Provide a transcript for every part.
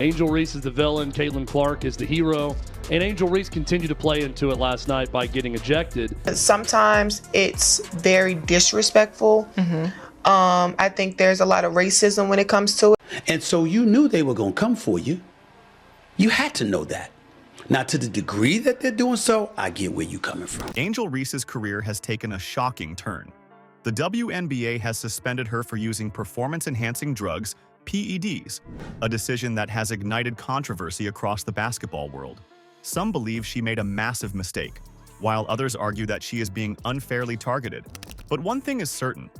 Angel Reese is the villain, Caitlin Clark is the hero, and Angel Reese continued to play into it last night by getting ejected. Sometimes it's very disrespectful. I think there's a lot of racism when it comes to it. And so you knew they were going to come for you. You had to know that. Now, to the degree that they're doing so, I get where you're coming from. Angel Reese's career has taken a shocking turn. The WNBA has suspended her for using performance-enhancing drugs, PEDs, a decision that has ignited controversy across the basketball world. Some believe she made a massive mistake, while others argue that she is being unfairly targeted. But one thing is certain,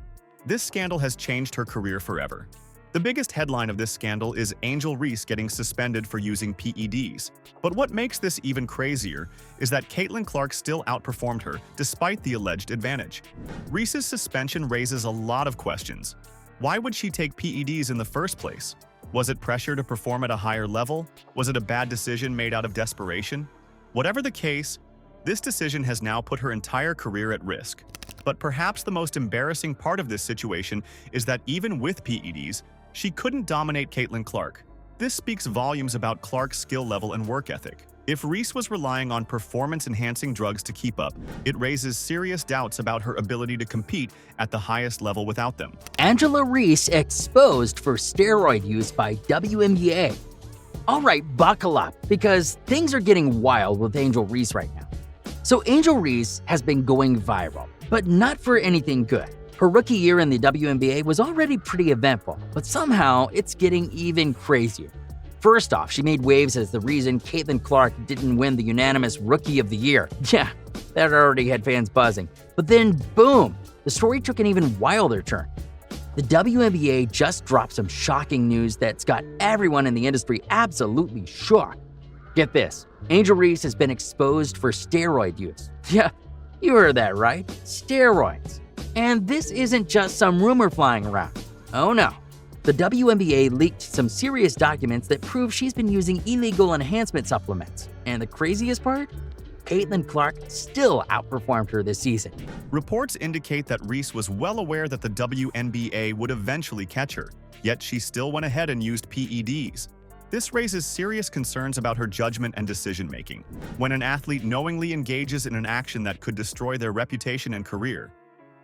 this scandal has changed her career forever. The biggest headline of this scandal is Angel Reese getting suspended for using PEDs. But what makes this even crazier is that Caitlin Clark still outperformed her despite the alleged advantage. Reese's suspension raises a lot of questions. Why would she take PEDs in the first place? Was it pressure to perform at a higher level? Was it a bad decision made out of desperation? Whatever the case, this decision has now put her entire career at risk. But perhaps the most embarrassing part of this situation is that even with PEDs, she couldn't dominate Caitlin Clark. This speaks volumes about Clark's skill level and work ethic. If Reese was relying on performance-enhancing drugs to keep up, it raises serious doubts about her ability to compete at the highest level without them. Angela Reese exposed for steroid use by WNBA. All right, buckle up, because things are getting wild with Angel Reese right now. So Angel Reese has been going viral, but not for anything good. Her rookie year in the WNBA was already pretty eventful, but somehow it's getting even crazier. First off, she made waves as the reason Caitlin Clark didn't win the unanimous Rookie of the Year. Yeah, that already had fans buzzing. But then, boom, the story took an even wilder turn. The WNBA just dropped some shocking news that's got everyone in the industry absolutely shocked. Get this, Angel Reese has been exposed for steroid use. Yeah, you heard that right, steroids. And this isn't just some rumor flying around. Oh no. The WNBA leaked some serious documents that prove she's been using illegal enhancement supplements. And the craziest part? Caitlin Clark still outperformed her this season. Reports indicate that Reese was well aware that the WNBA would eventually catch her, yet she still went ahead and used PEDs. This raises serious concerns about her judgment and decision-making. When an athlete knowingly engages in an action that could destroy their reputation and career,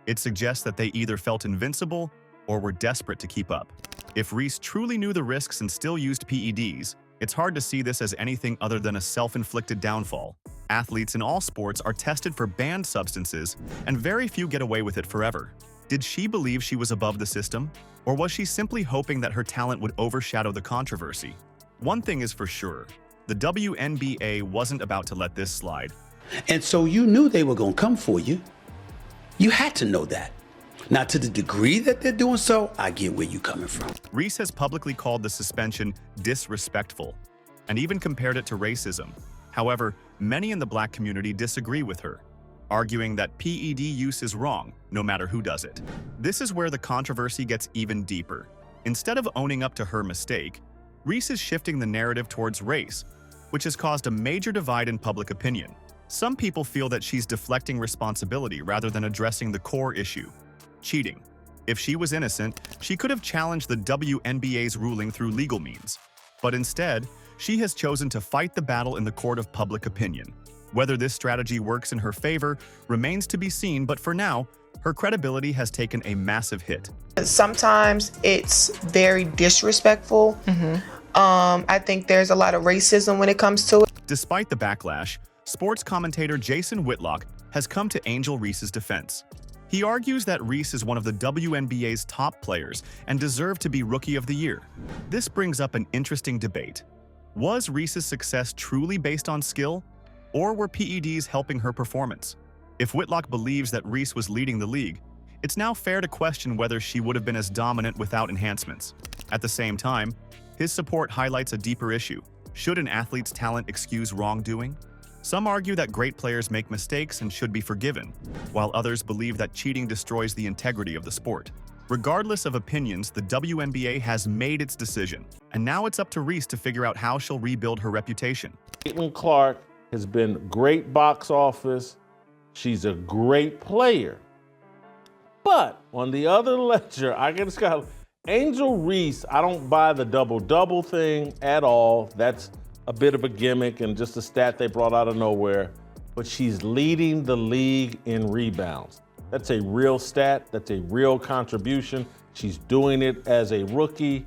it suggests that they either felt invincible or were desperate to keep up. If Reese truly knew the risks and still used PEDs, it's hard to see this as anything other than a self-inflicted downfall. Athletes in all sports are tested for banned substances, and very few get away with it forever. Did she believe she was above the system? Or was she simply hoping that her talent would overshadow the controversy? One thing is for sure, the WNBA wasn't about to let this slide. And so you knew they were going to come for you. You had to know that. Now, to the degree that they're doing so, I get where you're coming from. Reese has publicly called the suspension disrespectful and even compared it to racism. However, many in the Black community disagree with her, arguing that PED use is wrong, no matter who does it. This is where the controversy gets even deeper. Instead of owning up to her mistake, Reese is shifting the narrative towards race, which has caused a major divide in public opinion. Some people feel that she's deflecting responsibility rather than addressing the core issue: cheating. If she was innocent, she could have challenged the WNBA's ruling through legal means. But instead, she has chosen to fight the battle in the court of public opinion. Whether this strategy works in her favor remains to be seen, but for now, her credibility has taken a massive hit. Sometimes it's very disrespectful. I think there's a lot of racism when it comes to it. Despite the backlash, sports commentator Jason Whitlock has come to Angel Reese's defense. He argues that Reese is one of the WNBA's top players and deserved to be Rookie of the Year. This brings up an interesting debate. Was Reese's success truly based on skill, or were PEDs helping her performance? If Whitlock believes that Reese was leading the league, it's now fair to question whether she would have been as dominant without enhancements. At the same time, his support highlights a deeper issue. Should an athlete's talent excuse wrongdoing? Some argue that great players make mistakes and should be forgiven, while others believe that cheating destroys the integrity of the sport. Regardless of opinions, the WNBA has made its decision, and now it's up to Reese to figure out how she'll rebuild her reputation. Caitlin Clark has been great box office. She's a great player. But on the other ledger, I just got Angel Reese, I don't buy the double-double thing at all. That's a bit of a gimmick and just a stat they brought out of nowhere. But she's leading the league in rebounds. That's a real stat. That's a real contribution. She's doing it as a rookie.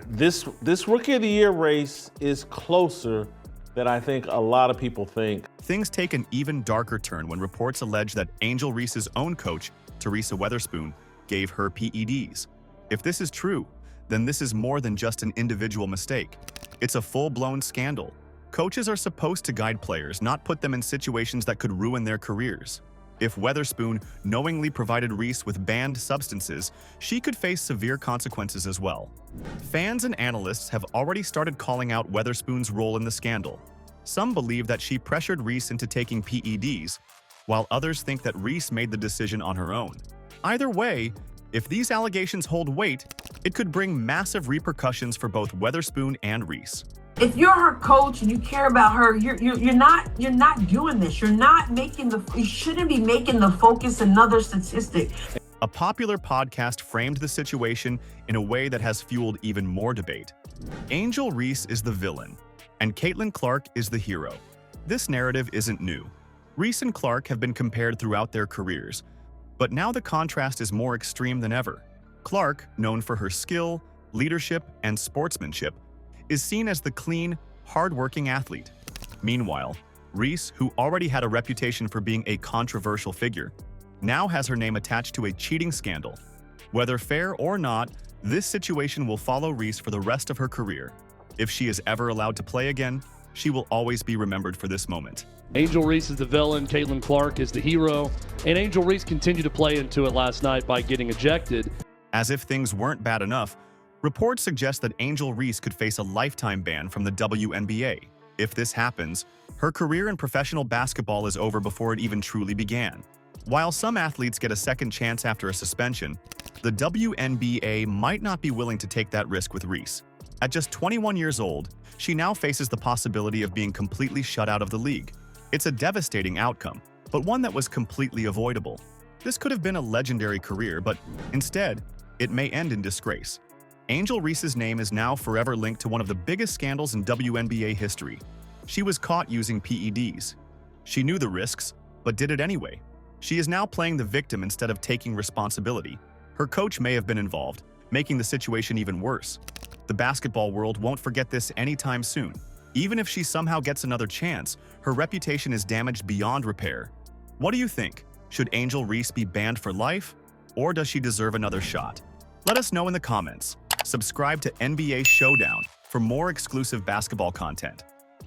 This Rookie of the Year race is closer than I think a lot of people think. Things take an even darker turn when reports allege that Angel Reese's own coach, Teresa Weatherspoon, gave her PEDs. If this is true, then this is more than just an individual mistake. It's a full-blown scandal. Coaches are supposed to guide players, not put them in situations that could ruin their careers. If Weatherspoon knowingly provided Reese with banned substances, she could face severe consequences as well. Fans and analysts have already started calling out Weatherspoon's role in the scandal. Some believe that she pressured Reese into taking PEDs, while others think that Reese made the decision on her own. Either way, if these allegations hold weight, it could bring massive repercussions for both Weatherspoon and Reese. If you're her coach and you care about her, you're not doing this. You shouldn't be making the focus another statistic. A popular podcast framed the situation in a way that has fueled even more debate. Angel Reese is the villain, and Caitlin Clark is the hero. This narrative isn't new. Reese and Clark have been compared throughout their careers, but now the contrast is more extreme than ever. Clark, known for her skill, leadership, and sportsmanship, is seen as the clean, hard-working athlete. Meanwhile, Reese, who already had a reputation for being a controversial figure, now has her name attached to a cheating scandal. Whether fair or not, this situation will follow Reese for the rest of her career. If she is ever allowed to play again, she will always be remembered for this moment. Angel Reese is the villain, Caitlin Clark is the hero, and Angel Reese continued to play into it last night by getting ejected. As if things weren't bad enough, reports suggest that Angel Reese could face a lifetime ban from the WNBA. If this happens, her career in professional basketball is over before it even truly began. While some athletes get a second chance after a suspension, the WNBA might not be willing to take that risk with Reese. At just 21 years old, she now faces the possibility of being completely shut out of the league. It's a devastating outcome, but one that was completely avoidable. This could have been a legendary career, but instead, it may end in disgrace. Angel Reese's name is now forever linked to one of the biggest scandals in WNBA history. She was caught using PEDs. She knew the risks, but did it anyway. She is now playing the victim instead of taking responsibility. Her coach may have been involved, making the situation even worse. The basketball world won't forget this anytime soon. Even if she somehow gets another chance, her reputation is damaged beyond repair. What do you think? Should Angel Reese be banned for life, or does she deserve another shot? Let us know in the comments. Subscribe to NBA Showdown for more exclusive basketball content.